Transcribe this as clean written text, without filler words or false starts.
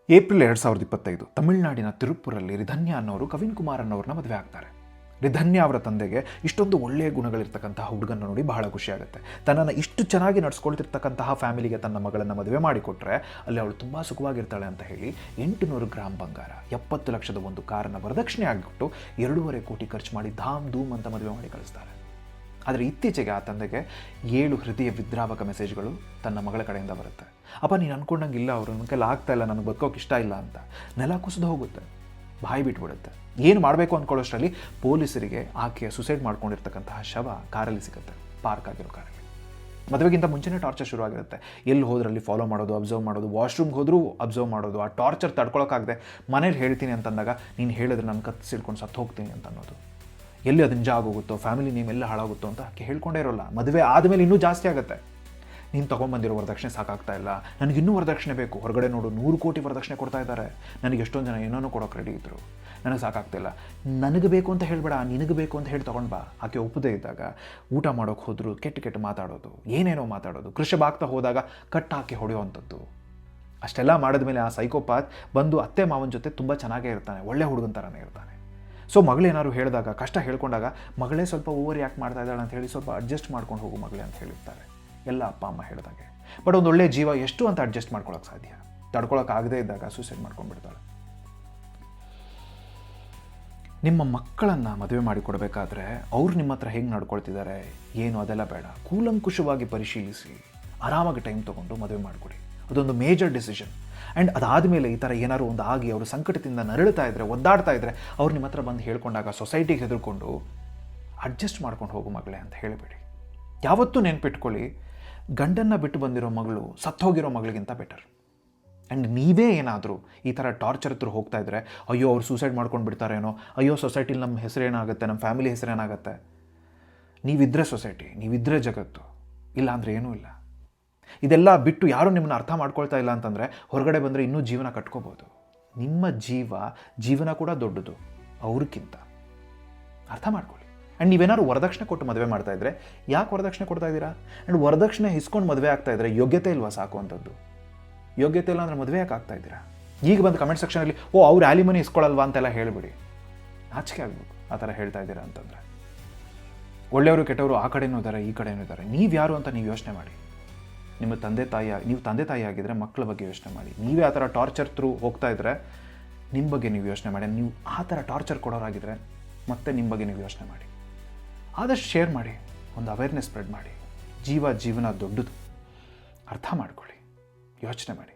April 2025 ತಮಿಳುನಾಡಿನ ತಿರುಪುರಲ್ಲಿ ರಿಧನ್ಯ ಅನ್ನೋರು ಕವಿನ್ ಕುಮಾರ್ ಅನ್ನೋರನ್ನ ಮದುವೆ ಆಗ್ತಾರೆ. ರಿಧನ್ಯ ಅವರ ತಂದೆಗೆ ಇಷ್ಟೊಂದು ಒಳ್ಳೆಯ ಗುಣಗಳಿರ್ತಕ್ಕಂತಹ ಹುಡುಗನ ನೋಡಿ ಬಹಳ ಖುಷಿಯಾಗುತ್ತೆ. ತನ್ನನ್ನು ಇಷ್ಟು ಚೆನ್ನಾಗಿ ನಡ್ಸ್ಕೊಳ್ತಿರ್ತಕ್ಕಂತಹ ಫ್ಯಾಮಿಲಿಗೆ ತನ್ನ ಮಗಳನ್ನು ಮದುವೆ ಮಾಡಿಕೊಟ್ರೆ ಅಲ್ಲಿ ಅವಳು ತುಂಬ ಸುಖವಾಗಿರ್ತಾಳೆ ಅಂತ ಹೇಳಿ 800 ಗ್ರಾಮ್ ಬಂಗಾರ, 70 ಲಕ್ಷದ ಒಂದು ಕಾರನ್ನು ವರದಕ್ಷಿಣೆ ಆಗಿಬಿಟ್ಟು 2.5 ಕೋಟಿ ಖರ್ಚು ಮಾಡಿ ಧಾಮ್ ಧೂಮ್ ಅಂತ ಮದುವೆ ಮಾಡಿ ಕಳಿಸ್ತಾರೆ. ಆದರೆ ಇತ್ತೀಚೆಗೆ ಆ ತಂದೆಗೆ 7 ಹೃದಯ ವಿದ್ರಾವಕ ಮೆಸೇಜ್ಗಳು ತನ್ನ ಮಗಳ ಕಡೆಯಿಂದ ಬರುತ್ತೆ. ಅಪ್ಪ ನೀನು ಅಂದ್ಕೊಂಡಂಗೆ ಇಲ್ಲ, ಅವರು ನನ್ನ ಕೈಲಿ ಆಗ್ತಾ ಇಲ್ಲ, ನನಗೆ ಬದುಕೋಕೆ ಇಷ್ಟ ಇಲ್ಲ ಅಂತ. ನೆಲ ಕುಸಿದು ಹೋಗುತ್ತೆ, ಬಾಯಿ ಬಿಟ್ಬಿಡುತ್ತೆ. ಏನು ಮಾಡಬೇಕು ಅಂದ್ಕೊಳ್ಳೋಷ್ಟರಲ್ಲಿ ಪೊಲೀಸರಿಗೆ ಆಕೆಯ ಸುಸೈಡ್ ಮಾಡ್ಕೊಂಡಿರ್ತಕ್ಕಂತಹ ಶವ ಕಾರಲ್ಲಿ ಸಿಗುತ್ತೆ, ಪಾರ್ಕ್ ಆಗಿರೋ ಕಾರಲ್ಲಿ. ಮದುವೆಗಿಂತ ಮುಂಚೆನೇ ಟಾರ್ಚರ್ ಶುರು ಆಗಿರುತ್ತೆ. ಎಲ್ಲಿ ಹೋದ್ರಲ್ಲಿ ಫಾಲೋ ಮಾಡೋದು, ಅಬ್ಸರ್ವ್ ಮಾಡೋದು, ವಾಶ್ರೂಮ್ಗೆ ಹೋದರೂ ಅಬ್ಸರ್ವ್ ಮಾಡೋದು. ಆ ಟಾರ್ಚರ್ ತಡ್ಕೊಳಕ್ಕಾಗದೆ ಮನೇಲಿ ಹೇಳ್ತೀನಿ ಅಂತಂದಾಗ ನೀನು ಹೇಳಿದ್ರೆ ನಾನು ಕತ್ತಿಸಿಡ್ಕೊಂಡು ಸತ್ತು ಹೋಗ್ತೀನಿ ಅಂತ ಅನ್ನೋದು. ಎಲ್ಲಿ ಅದು ನಿಜ ಆಗೋಗುತ್ತೋ, ಫ್ಯಾಮಿಲಿ ನೇಮ್ ಎಲ್ಲ ಹಾಳಾಗುತ್ತೋ ಅಂತ ಆಕೆ ಹೇಳ್ಕೊಂಡೇ ಇರೋಲ್ಲ. ಮದುವೆ ಆದಮೇಲೆ ಇನ್ನೂ ಜಾಸ್ತಿ ಆಗುತ್ತೆ. ನೀನು ತೊಗೊಂಬಂದಿರೋ ವರದಕ್ಷಿಣೆ ಸಾಕಾಗ್ತಾ ಇಲ್ಲ, ನನಗಿನ್ನೂ ವರದಕ್ಷಿಣೆ ಬೇಕು. ಹೊರಗಡೆ ನೋಡು 100 ಕೋಟಿ ವರದಕ್ಷಿಣೆ ಕೊಡ್ತಾ ಇದ್ದಾರೆ. ನನಗೆ ಎಷ್ಟೊಂದು ಜನ ಏನೋ ಕೊಡೋಕೆ ರೆಡಿ ಇದ್ದರು, ನನಗೆ ಸಾಕಾಗ್ತಿಲ್ಲ. ನನಗೆ ಬೇಕು ಅಂತ ಹೇಳಬೇಡ, ನಿನಗೆ ಬೇಕು ಅಂತ ಹೇಳಿ ತೊಗೊಂಡು ಬಾ. ಆಕೆ ಒಪ್ಪದೇ ಇದ್ದಾಗ ಊಟ ಮಾಡೋಕ್ಕೆ ಹೋದ್ರು ಕೆಟ್ಟ ಮಾತಾಡೋದು, ಏನೇನೋ ಮಾತಾಡೋದು, ಕೃಷಭಾಗ್ತಾ ಹೋದಾಗ ಕಟ್ ಹಾಕಿ ಹೊಡೆಯುವಂಥದ್ದು. ಅಷ್ಟೆಲ್ಲ ಮಾಡಿದ್ಮೇಲೆ ಆ ಸೈಕೋಪಾತ್ ಬಂದು ಅತ್ತೆ ಮಾವನ ಜೊತೆ ತುಂಬ ಚೆನ್ನಾಗೇ ಇರ್ತಾನೆ, ಒಳ್ಳೆ ಹುಡುಗನ ಥರನೇ ಇರ್ತಾನೆ. ಸೊ ಮಗಳೇನಾದ್ರು ಹೇಳಿದಾಗ, ಕಷ್ಟ ಹೇಳ್ಕೊಂಡಾಗ ಮಗಳೇ ಸ್ವಲ್ಪ ಓವರ್ ಯಾಕೆ ಮಾಡ್ತಾ ಇದ್ದಾಳೆ ಅಂತ ಹೇಳಿ ಸ್ವಲ್ಪ ಅಡ್ಜಸ್ಟ್ ಮಾಡ್ಕೊಂಡು ಹೋಗು ಮಗಳೇ ಅಂತ ಹೇಳಿರ್ತಾರೆ ಎಲ್ಲ ಅಪ್ಪ ಅಮ್ಮ ಹೇಳಿದಾಗೆ. ಬಟ್ ಒಂದು ಒಳ್ಳೆ ಜೀವ ಎಷ್ಟು ಅಂತ ಅಡ್ಜಸ್ಟ್ ಮಾಡ್ಕೊಳಕ್ಕೆ ಸಾಧ್ಯ? ತಡ್ಕೊಳಕ್ಕಾಗದೇ ಇದ್ದಾಗ ಸೂಸೈಡ್ ಮಾಡ್ಕೊಂಡ್ಬಿಡ್ತಾಳೆ. ನಿಮ್ಮ ಮಕ್ಕಳನ್ನು ಮದುವೆ ಮಾಡಿಕೊಡ್ಬೇಕಾದ್ರೆ ಅವ್ರು ನಿಮ್ಮ ಹತ್ರ ಹೇಗೆ ನಡ್ಕೊಳ್ತಿದ್ದಾರೆ ಏನು ಅದೆಲ್ಲ ಬೇಡ. ಕೂಲಂಕುಷವಾಗಿ ಪರಿಶೀಲಿಸಿ ಆರಾಮಾಗಿ ಟೈಮ್ ತೊಗೊಂಡು ಮದುವೆ ಮಾಡಿಕೊಡಿ. ಅದೊಂದು ಮೇಜರ್ ಡಿಸಿಷನ್. ಆ್ಯಂಡ್ ಅದಾದಮೇಲೆ ಈ ಥರ ಏನಾದ್ರು ಒಂದು ಆಗಿ ಅವರು ಸಂಕಟದಿಂದ ನರಳುತ್ತಾ ಇದ್ದರೆ, ಒದ್ದಾಡ್ತಾ ಇದ್ದರೆ ಅವ್ರು ನಿಮ್ಮ ಹತ್ರ ಬಂದು ಹೇಳ್ಕೊಂಡಾಗ ಸೊಸೈಟಿಗೆ ಹೆದರ್ಕೊಂಡು ಅಡ್ಜಸ್ಟ್ ಮಾಡ್ಕೊಂಡು ಹೋಗು ಮಗಳೇ ಅಂತ ಹೇಳಬೇಡಿ. ಯಾವತ್ತೂ ನೆನ್ಪಿಟ್ಕೊಳ್ಳಿ, ಗಂಡನ್ನು ಬಿಟ್ಟು ಬಂದಿರೋ ಮಗಳು ಸತ್ತೋಗಿರೋ ಮಗಳಿಗಿಂತ ಬೆಟರ್. ಆ್ಯಂಡ್ ನೀವೇ ಏನಾದರೂ ಈ ಥರ ಟಾರ್ಚರ್ ಹತ್ರ ಹೋಗ್ತಾ ಇದ್ದರೆ, ಅಯ್ಯೋ ಅವ್ರು ಸೂಸೈಡ್ ಮಾಡ್ಕೊಂಡು ಬಿಡ್ತಾರೇನೋ, ಅಯ್ಯೋ ಸೊಸೈಟಿಲಿ ನಮ್ಮ ಹೆಸರೇನಾಗುತ್ತೆ, ನಮ್ಮ ಫ್ಯಾಮಿಲಿ ಹೆಸರೇನಾಗುತ್ತೆ. ನೀವಿದ್ದರೆ ಸೊಸೈಟಿ, ನೀವಿದ್ದರೆ ಜಗತ್ತು, ಇಲ್ಲ ಅಂದರೆ ಏನೂ ಇಲ್ಲ. ಇದೆಲ್ಲ ಬಿಟ್ಟು ಯಾರೂ ನಿಮ್ಮನ್ನು ಅರ್ಥ ಮಾಡ್ಕೊಳ್ತಾ ಇಲ್ಲ ಅಂತಂದರೆ ಹೊರಗಡೆ ಬಂದರೆ ಇನ್ನೂ ಜೀವನ ಕಟ್ಕೋಬೋದು. ನಿಮ್ಮ ಜೀವನ ಕೂಡ ದೊಡ್ಡದು ಅವ್ರಿಗಿಂತ. ಅರ್ಥ ಮಾಡ್ಕೊಳ್ಳಿ. ಆ್ಯಂಡ್ ನೀವೇನಾದ್ರು ವರದಕ್ಷಿಣೆ ಕೊಟ್ಟು ಮದುವೆ ಮಾಡ್ತಾ ಇದ್ದರೆ ಯಾಕೆ ವರದಕ್ಷಿಣೆ ಕೊಡ್ತಾ ಇದ್ದೀರಾ? ಆ್ಯಂಡ್ ವರದಕ್ಷಿಣೆ ಇಸ್ಕೊಂಡು ಮದುವೆ ಆಗ್ತಾ ಇದ್ದರೆ ಯೋಗ್ಯತೆ ಇಲ್ವಾ ಸಾಕುವಂಥದ್ದು? ಯೋಗ್ಯತೆ ಇಲ್ಲ ಅಂದರೆ ಮದುವೆ ಯಾಕೆ ಆಗ್ತಾ ಇದ್ದೀರಾ? ಈಗ ಬಂದು ಕಮೆಂಟ್ ಸೆಕ್ಷನಲ್ಲಿ ಅವ್ರು ಆಲಿಮನಿ ಇಸ್ಕೊಳ್ಳಲ್ವಾ ಅಂತೆಲ್ಲ ಹೇಳಿಬಿಡಿ. ನಾಚಿಕೆ ಆಗಬೇಕು ಆ ಥರ ಹೇಳ್ತಾ ಇದ್ದೀರಾ ಅಂತಂದರೆ. ಒಳ್ಳೆಯವರು ಕೆಟ್ಟವರು ಆ ಕಡೆಯೂ ಇದ್ದಾರೆ, ಈ ಕಡೆಯೂ ಇದ್ದಾರೆ. ನೀವು ಯಾರು ಅಂತ ನೀವು ಯೋಚನೆ ಮಾಡಿ. ನಿಮ್ಮ ನೀವು ತಂದೆ ತಾಯಿ ಆಗಿದ್ದರೆ ಮಕ್ಕಳ ಬಗ್ಗೆ ಯೋಚನೆ ಮಾಡಿ. ನೀವೇ ಆ ಥರ ಟಾರ್ಚರ್ ಥ್ರೂ ಹೋಗ್ತಾ ಇದ್ದರೆ ನಿಮ್ಮ ಬಗ್ಗೆ ನೀವು ಯೋಚನೆ ಮಾಡಿ. ನೀವು ಆ ಥರ ಟಾರ್ಚರ್ ಕೊಡೋರಾಗಿದ್ದರೆ ಮತ್ತೆ ನಿಮ್ಮ ಬಗ್ಗೆ ನೀವು ಯೋಚನೆ ಮಾಡಿ. ಆದಷ್ಟು ಶೇರ್ ಮಾಡಿ, ಒಂದು ಅವೇರ್ನೆಸ್ ಸ್ಪ್ರೆಡ್ ಮಾಡಿ. ಜೀವನ ದೊಡ್ಡದು, ಅರ್ಥ ಮಾಡ್ಕೊಳ್ಳಿ, ಯೋಚನೆ ಮಾಡಿ.